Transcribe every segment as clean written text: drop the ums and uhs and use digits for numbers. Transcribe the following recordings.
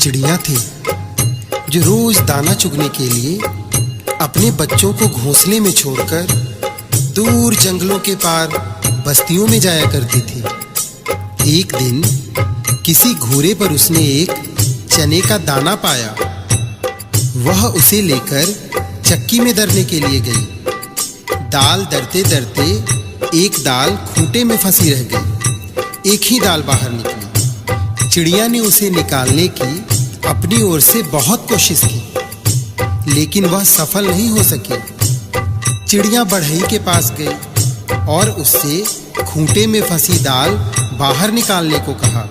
चिड़िया थी जो रोज दाना चुगने के लिए अपने बच्चों को घोंसले में छोड़कर दूर जंगलों के पार बस्तियों में जाया करती थी। एक दिन किसी घोड़े पर उसने एक चने का दाना पाया। वह उसे लेकर चक्की में दरने के लिए गई। दाल दरते दरते एक दाल खूंटे में फंसी रह गई। एक ही दाल बाहर निकली। चिड़िया ने उसे निकालने की अपनी ओर से बहुत कोशिश की, लेकिन वह सफल नहीं हो सकी। चिड़िया बढ़ई के पास गई और उससे खूंटे में फंसी दाल बाहर निकालने को कहा।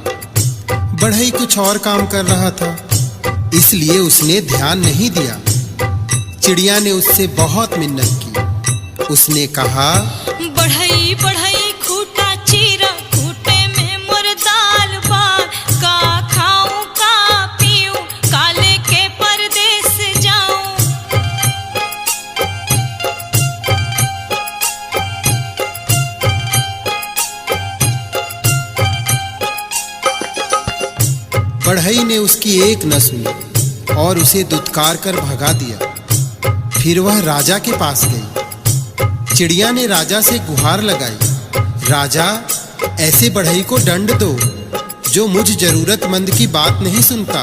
बढ़ई कुछ और काम कर रहा था, इसलिए उसने ध्यान नहीं दिया। चिड़िया ने उससे बहुत मिन्नत की। उसने कहा, बढ़ई बढ़ई खूंटा चीरा, खूंटे में मोर दाल बा, का खाऊं का पीऊं, काले के परदेस जाऊं। बढ़ई ने उसकी एक न सुनी और उसे दुत्कार कर भगा दिया। फिर वह राजा के पास गई। चिड़िया ने राजा से गुहार लगाई, राजा, ऐसे बढ़ई को दंड दो जो मुझ जरूरतमंद की बात नहीं सुनता।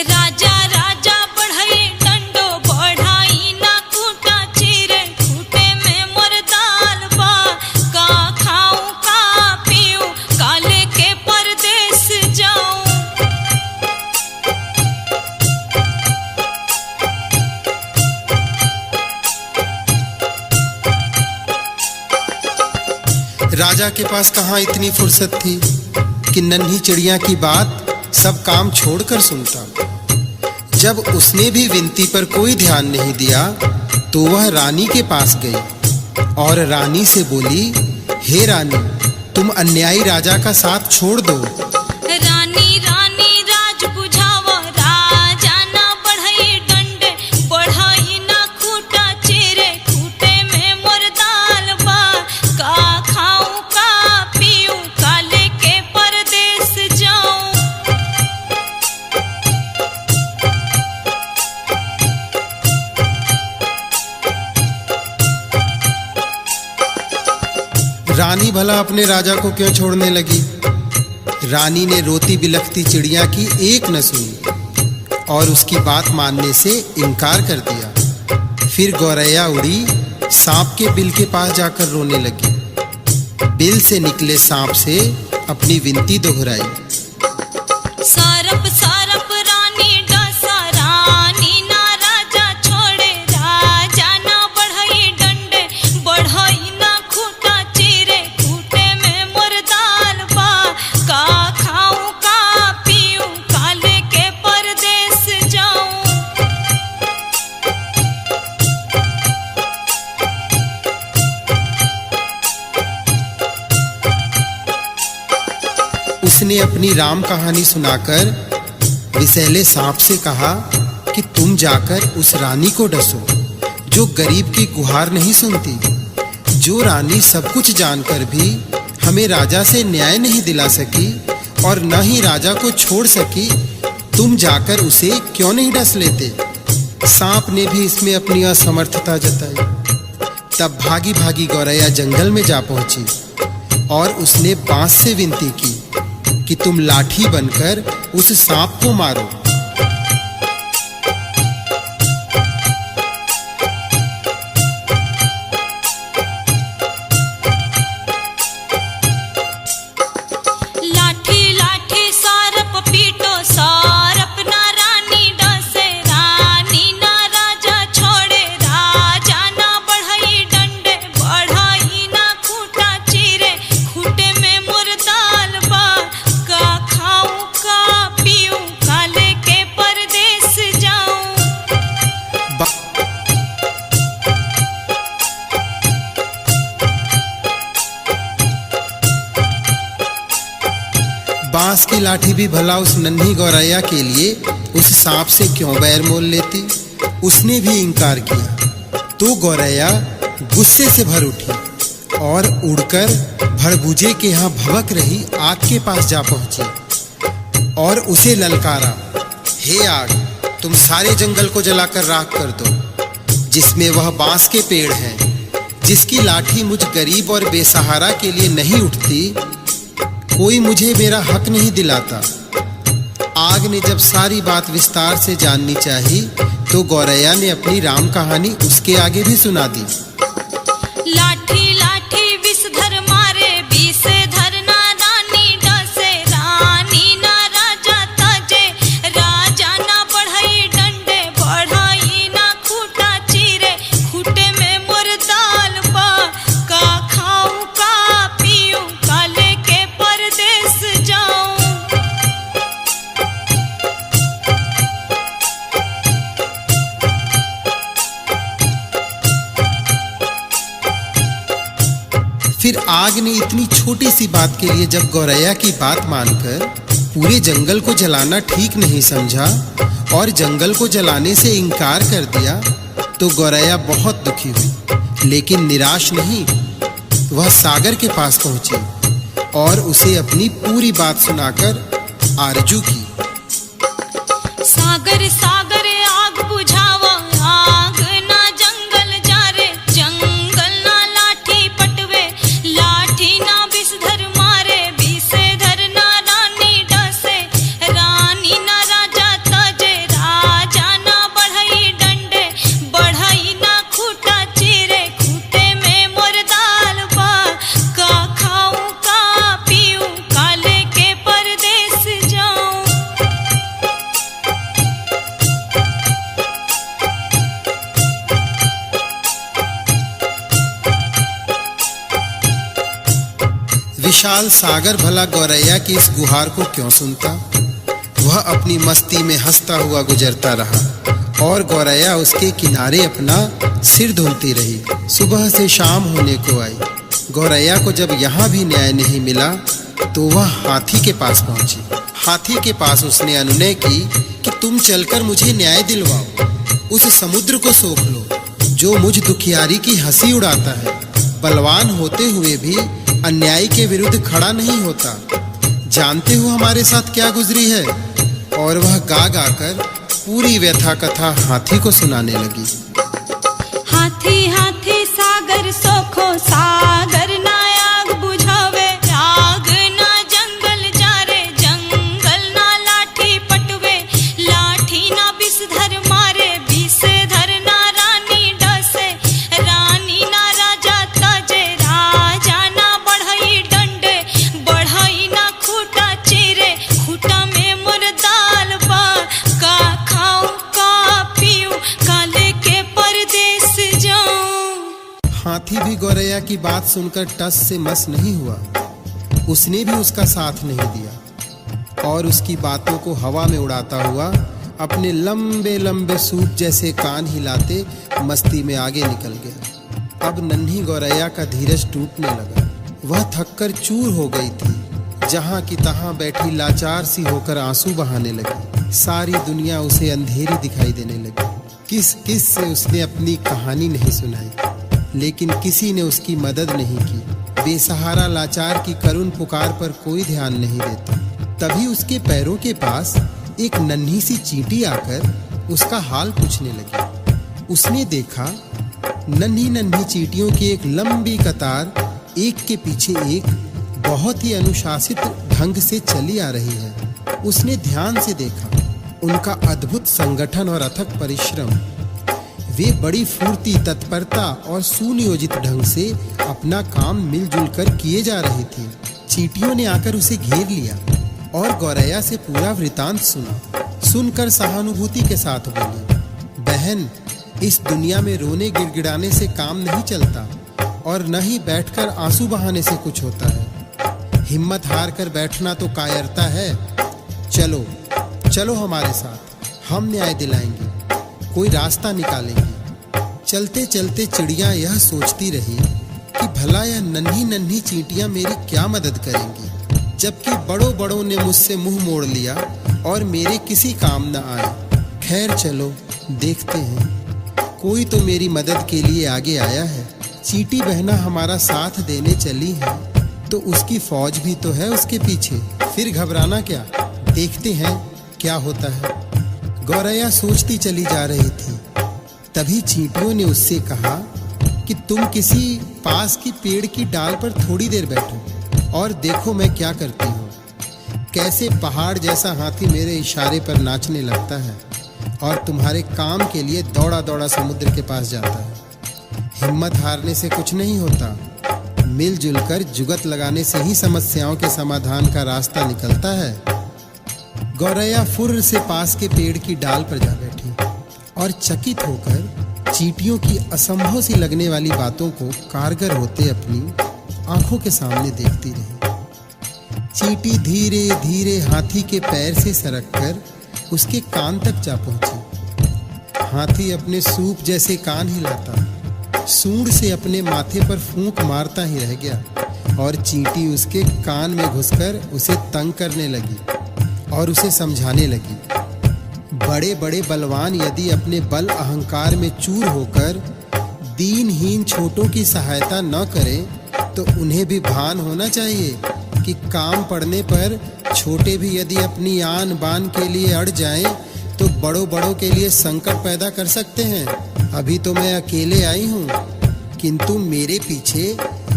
राजा राजा बढ़ई डंडो, बढ़ाई ना खूंटा चीरे, खूंटे में मोर दाल बा, का खाऊं का पीऊं, काले के परदेस जाऊं। राजा के पास कहाँ इतनी फुर्सत थी कि नन्ही चिड़िया की बात सब काम छोड़कर सुनता। जब उसने भी विनती पर कोई ध्यान नहीं दिया तो वह रानी के पास गई और रानी से बोली, हे रानी, तुम अन्यायी राजा का साथ छोड़ दो। रानी रानी राज बुझावा, राजा ना बढ़ई डंडे, बढ़ई ना खूंटा चीरे, खूंटे में मोर दाल बा, का खाऊं का पीऊं, काले के परदेस जाऊं। रानी भला अपने राजा को क्यों छोड़ने लगी? रानी ने रोती बिलखती चिड़िया की एक न सुनी और उसकी बात मानने से इनकार कर दिया। फिर गौरैया उड़ी सांप के बिल के पास जाकर रोने लगी। बिल से निकले सांप से अपनी विनती दोहराई। सरप सरप रानी डसा, रानी ना राजा छोड़े, राजा ना बढ़ई डंडे, बढ़ई ना खूंटा चीरे, खूंटे में मोर दाल बा, का खाऊं का पीऊं, काले के परदेस जाऊं। उसने अपनी राम कहानी सुनाकर विषैले सांप से कहा कि तुम जाकर उस रानी को डसो जो गरीब की गुहार नहीं सुनती, जो रानी सब कुछ जानकर भी हमें राजा से न्याय नहीं दिला सकी और न ही राजा को छोड़ सकी। तुम जाकर उसे क्यों नहीं डस लेते? सांप ने भी इसमें अपनी असमर्थता जताई। तब भागी भागी गौरैया जंगल में जा पहुंची और उसने बांस से विनती की कि तुम लाठी बनकर उस सांप को मारो। लाठी लाठी सारप पीटो, सारप ना रानी डसे, रानी ना राजा छोड़े, राजा ना बढ़ई डंडे, बढ़ई ना खूंटा चीरे, खूंटे में मोर दाल बा, का खाऊं का पीऊं, काले के परदेस जाऊं। बांस की लाठी भी भला उस नन्ही गौरैया के लिए उस सांप से क्यों बैर मोल लेती? उसने भी इनकार किया। तो गौरैया गुस्से से भर उठी और उड़कर भड़बूजे के यहाँ भभक रही आग के पास जा पहुंची और उसे ललकारा, हे आग, तुम सारे जंगल को जलाकर राख कर दो, जिसमें वह बांस के पेड़ हैं, जिसकी लाठी मुझ गरीब और बेसहारा के लिए नहीं उठती, कोई मुझे मेरा हक नहीं दिलाता। आग ने जब सारी बात विस्तार से जाननी चाही तो गौरैया ने अपनी राम कहानी उसके आगे भी सुना दी। लाठी लाठी विषधर मारे, विषधर ना रानी डसे, रानी ना राजा तजे, राजा ना बढ़ई डंडे, बढ़ई ना खूटा चीरे, खूटे में मोर दाल पा, का खाऊं का पीऊं, का लेके परदेस जाऊं। फिर आग ने इतनी छोटी सी बात के लिए जब गौरैया की बात मानकर पूरे जंगल को जलाना ठीक नहीं समझा और जंगल को जलाने से इनकार कर दिया तो गौरैया बहुत दुखी हुई, लेकिन निराश नहीं। वह सागर के पास पहुंची और उसे अपनी पूरी बात सुनाकर आरजू की। सागर सागर आग बुझावा, आग ना जंगल जा रे, जंगल ना लाठी पटवे, लाठी ना विषधर मारे, विषधर ना रानी डसे, रानी ना राजा तजे, राजा ना बढ़ई डंडे, बढ़ई ना खूटा चीरे, खूटे में मोर दाल बा, का खाऊं का पीऊं, का लेके परदेस जाऊं। विशाल सागर भला गौरैया की इस गुहार को क्यों सुनता। वह अपनी मस्ती में हंसता हुआ गुजरता रहा और गौरैया उसके किनारे अपना सिर धुलती रही। सुबह से शाम होने को आई। गौरैया को जब यहाँ भी न्याय नहीं मिला तो वह हाथी के पास पहुंची। हाथी के पास उसने अनुनय की कि तुम चलकर मुझे न्याय दिलवाओ, उस समुद्र को सोख लो जो मुझ दुखियारी की हंसी उड़ाता है, बलवान होते हुए भी अन्याय के विरुद्ध खड़ा नहीं होता। जानते हो हमारे साथ क्या गुजरी है। और वह गा गा कर पूरी व्यथा कथा हाथी को सुनाने लगी। हाथी हाथी सागर सोखो, सागर ना आग बुझावे, आग ना जंगल जा रे, जंगल ना लाठी पटवे, लाठी ना विषधर मारे, विषधर ना रानी डसे, रानी ना राजा तजे, राजा ना बढ़ई डंडे, बढ़ई ना खूटा चीरे, खूटा में मोर दाल बा, का खाऊं का पीऊं, का लेके परदेस जाऊं। हाथी भी गौरैया की बात सुनकर टस से मस नहीं हुआ। उसने भी उसका साथ नहीं दिया और उसकी बातों को हवा में उड़ाता हुआ अपने लंबे लंबे सूप जैसे कान हिलाते मस्ती में आगे निकल गया। अब नन्ही गौरैया का धीरज टूटने लगा। वह थककर चूर हो गई थी। जहां की तहां बैठी लाचार सी होकर आंसू बहाने लगी। सारी दुनिया उसे अंधेरी दिखाई देने लगी। किस किस से उसने अपनी कहानी नहीं सुनाई, लेकिन किसी ने उसकी मदद नहीं की। बेसहारा लाचार की करुण पुकार पर कोई ध्यान नहीं देता। तभी उसके पैरों के पास एक नन्ही सी चींटी आकर उसका हाल पूछने लगी। उसने देखा नन्ही नन्ही चींटियों की एक लंबी कतार एक के पीछे एक बहुत ही अनुशासित ढंग से चली आ रही है। उसने ध्यान से देखा उनका अद्भुत संगठन और अथक परिश्रम। वे बड़ी फुर्ती, तत्परता और सुनियोजित ढंग से अपना काम मिलजुल कर किए जा रही थी। चींटियों ने आकर उसे घेर लिया और गौरैया से पूरा वृतांत सुना। सुनकर सहानुभूति के साथ बोली, बहन, इस दुनिया में रोने गिड़गिड़ाने से काम नहीं चलता और न ही बैठकर आंसू बहाने से कुछ होता है। हिम्मत हार कर बैठना तो कायरता है। चलो चलो हमारे साथ, हम न्याय दिलाएंगे, कोई रास्ता निकालेंगे। चलते चलते चिड़िया यह सोचती रही कि भला यह नन्ही नन्ही चींटियां मेरी क्या मदद करेंगी, जबकि बड़ों बड़ों ने मुझसे मुंह मोड़ लिया और मेरे किसी काम न आए। खैर चलो देखते हैं, कोई तो मेरी मदद के लिए आगे आया है। चींटी बहना हमारा साथ देने चली है तो उसकी फौज भी तो है उसके पीछे, फिर घबराना क्या, देखते हैं क्या होता है। गौरैया सोचती चली जा रही थी। तभी चींटियों ने उससे कहा कि तुम किसी पास की पेड़ की डाल पर थोड़ी देर बैठो और देखो मैं क्या करती हूँ। कैसे पहाड़ जैसा हाथी मेरे इशारे पर नाचने लगता है और तुम्हारे काम के लिए दौड़ा दौड़ा समुद्र के पास जाता है। हिम्मत हारने से कुछ नहीं होता, मिलजुल कर जुगत लगाने से ही समस्याओं के समाधान का रास्ता निकलता है। गौरैया फुर्र से पास के पेड़ की डाल पर जा बैठी और चकित होकर चींटियों की असंभव सी लगने वाली बातों को कारगर होते अपनी आंखों के सामने देखती रही। चींटी धीरे धीरे हाथी के पैर से सरककर उसके कान तक जा पहुंची। हाथी अपने सूप जैसे कान हिलाता, सूंड से अपने माथे पर फूंक मारता ही रह गया और चींटी उसके कान में घुसकर उसे तंग करने लगी और उसे समझाने लगी। बड़े बड़े बलवान यदि अपने बल अहंकार में चूर होकर दीनहीन छोटों की सहायता न करें तो उन्हें भी भान होना चाहिए कि काम पड़ने पर छोटे भी यदि अपनी आन बान के लिए अड़ जाएं तो बड़ों बड़ों के लिए संकट पैदा कर सकते हैं। अभी तो मैं अकेले आई हूँ, किंतु मेरे पीछे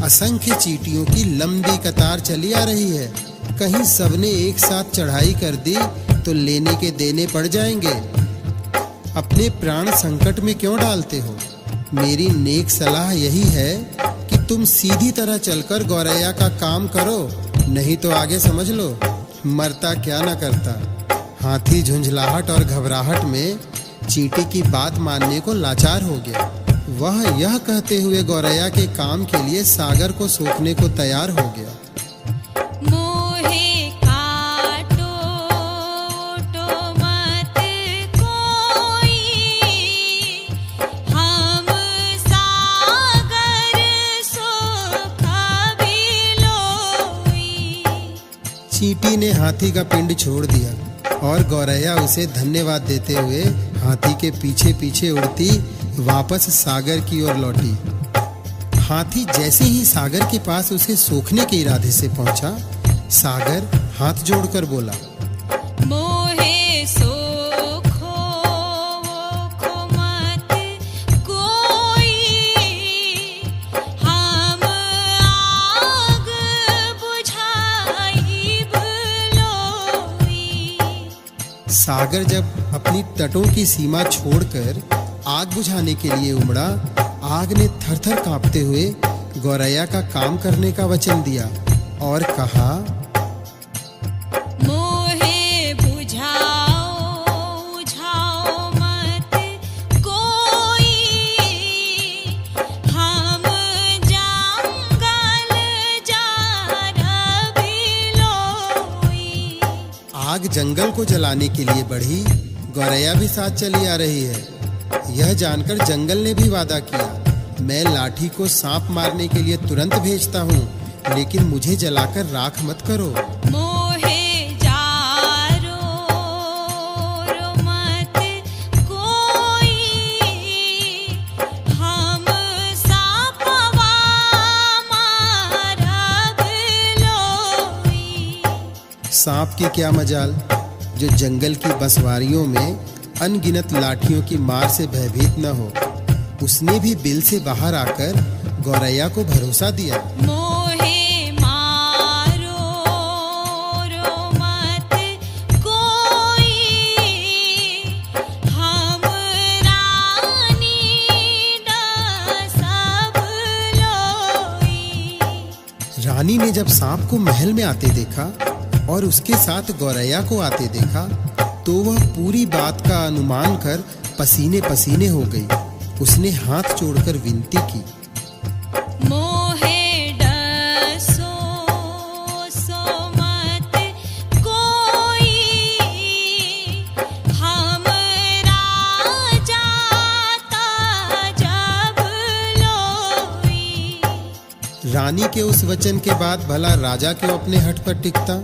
असंख्य चींटियों की लंबी कतार चली आ रही है। कहीं सबने एक साथ चढ़ाई कर दी तो लेने के देने पड़ जाएंगे। अपने प्राण संकट में क्यों डालते हो? मेरी नेक सलाह यही है कि तुम सीधी तरह चलकर गौरैया का काम करो, नहीं तो आगे समझ लो मरता क्या न करता। हाथी झुंझलाहट और घबराहट में चींटी की बात मानने को लाचार हो गया। वह यह कहते हुए गौरैया के काम के लिए सागर को सोखने को तैयार हो गया। मोहे काटो तो मत कोई, हम सागर सोखा भी लोई। चींटी ने हाथी का पिंड छोड़ दिया और गौरैया उसे धन्यवाद देते हुए हाथी के पीछे पीछे उड़ती वापस सागर की ओर लौटी। हाथी जैसे ही सागर के पास उसे सोखने के इरादे से पहुंचा, सागर हाथ जोड़कर बोला, मोहे सोखो वोखो मत कोई, हम आग बुझाइब लोई। सागर जब अपनी तटों की सीमा छोड़कर आग बुझाने के लिए उमड़ा, आग ने थरथर कांपते हुए गौरैया का काम करने का वचन दिया और कहा, मोहे बुझाओ बुझाओ मत कोई, हम जंगल जारब लोई। आग जंगल को जलाने के लिए बढ़ी, गौरैया भी साथ चली आ रही है। यह जानकर जंगल ने भी वादा किया, मैं लाठी को सांप मारने के लिए तुरंत भेजता हूँ, लेकिन मुझे जलाकर राख मत करो। मोहे जारो रो मत कोई, हम सांपवा मारब लोई। सांप की क्या मजाल जो जंगल की बंसवारियों में अनगिनत लाठियों की मार से भयभीत न हो। उसने भी बिल से बाहर आकर गौरैया को भरोसा दिया। मोहे मारो रो मत कोई, हम रानी सब लोई। रानी ने जब सांप को महल में आते देखा और उसके साथ गौरैया को आते देखा तो वह पूरी बात का अनुमान कर पसीने पसीने हो गई। उसने हाथ जोड़कर विनती की, मोहे डसो सो मत कोई, हम राजा ताजब लोई। रानी के उस वचन के बाद भला राजा क्यों अपने हठ पर टिकता?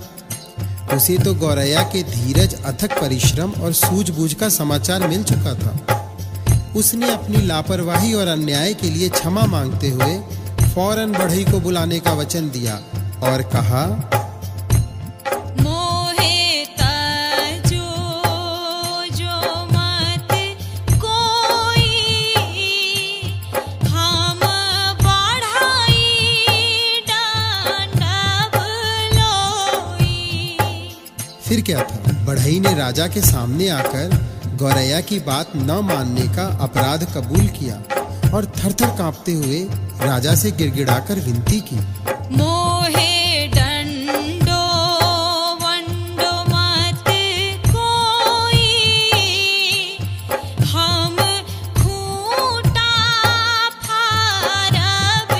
उसे तो गौरैया के धीरज, अथक परिश्रम और सूझबूझ का समाचार मिल चुका था। उसने अपनी लापरवाही और अन्याय के लिए क्षमा मांगते हुए फौरन बढ़ई को बुलाने का वचन दिया और कहा, मोहे क्या था? बढ़ई ने राजा के सामने आकर गौरैया की बात न मानने का अपराध कबूल किया और थरथर कांपते हुए राजा से गिड़गिड़ाकर विनती की। मोहे डंडो वंडो मत कोई, हम खूंटा फारब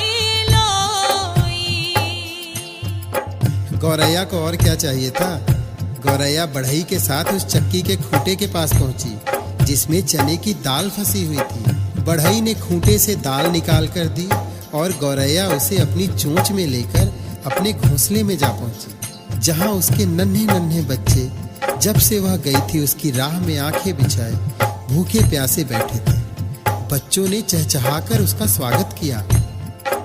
लोई। गौरैया को और क्या चाहिए था? गौरैया बढ़ई के साथ उस चक्की के खूंटे के पास पहुंची जिसमें चने की दाल फंसी हुई थी। बढ़ई ने खूंटे से दाल निकाल कर दी और गौरैया उसे अपनी चोंच में लेकर अपने घोंसले में जा पहुंची, जहां उसके नन्हे नन्हे बच्चे जब से वह गई थी उसकी राह में आंखें बिछाए भूखे प्यासे बैठे थे। बच्चों ने चहचहाकर उसका स्वागत किया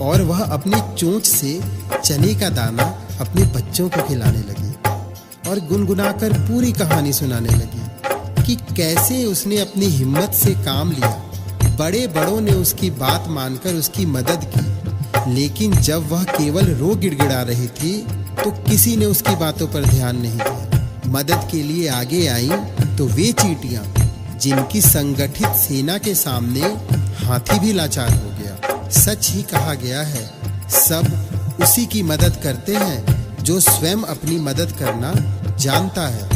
और वह अपनी चोंच से चने का दाना अपने बच्चों को खिलाने लगी और गुनगुनाकर पूरी कहानी सुनाने लगी कि कैसे उसने अपनी हिम्मत से काम लिया। बड़े बड़ों ने उसकी बात मानकर उसकी मदद की, लेकिन जब वह केवल रो गिड़गिड़ा रही थी तो किसी ने उसकी बातों पर ध्यान नहीं दिया। मदद के लिए आगे आई तो वे चींटियां जिनकी संगठित सेना के सामने हाथी भी लाचार हो गया। सच ही कहा गया है, सब उसी की मदद करते हैं जो स्वयं अपनी मदद करना जानता है।